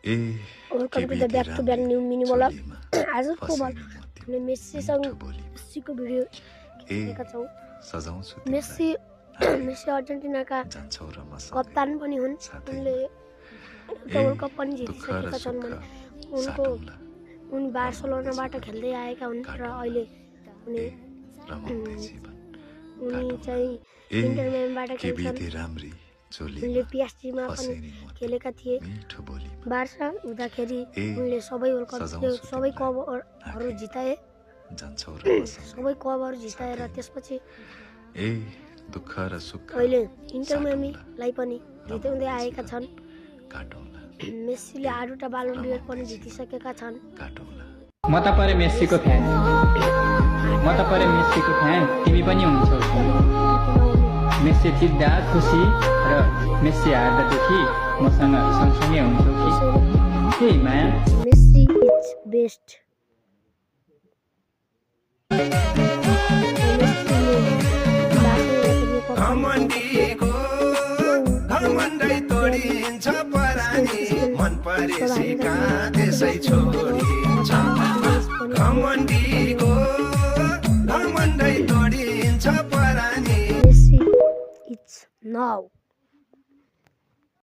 Welcome to the back to back new mini blog. आजको हामीले मेस्सीको video खिचेका छौँ। Messi अर्जेन्टिनाका कप्तान पनि हुन्। उनले वर्ल्ड कप पनि जितिसकेका छन्। उनी बार्सलोनाबाट खेल्दै आएका हुन् र अहिले उनी चाहिँ इन्टर मिलानबाट खेल्छन्। उनले पिएसजीमा पनि खेलेका थिए। बार्सा हुँदाखेरि उनले सबै वर्ल्ड कप सबै कपहरू जिताए। जिताएर त्यसपछि अहिले इन्टर मिलानलाई पनि जिताउँदै आएका छन्। मेस्सीले 8वटा बालोन डियर पनि जितिसकेका छन्। म त परे मेस्सीको फ्यान। तिमी पनि हुन्छौ। मेस्सी जित्दा खुसी र मेस्सी हार्दा दुखी मसँग सँगसँगै हुन्छौ कि के माया? Messi is best. घमण्डै तोडिन्छ परानी मन परेसी कहाँ त्यसै छोडिन्छ। घमण्डीको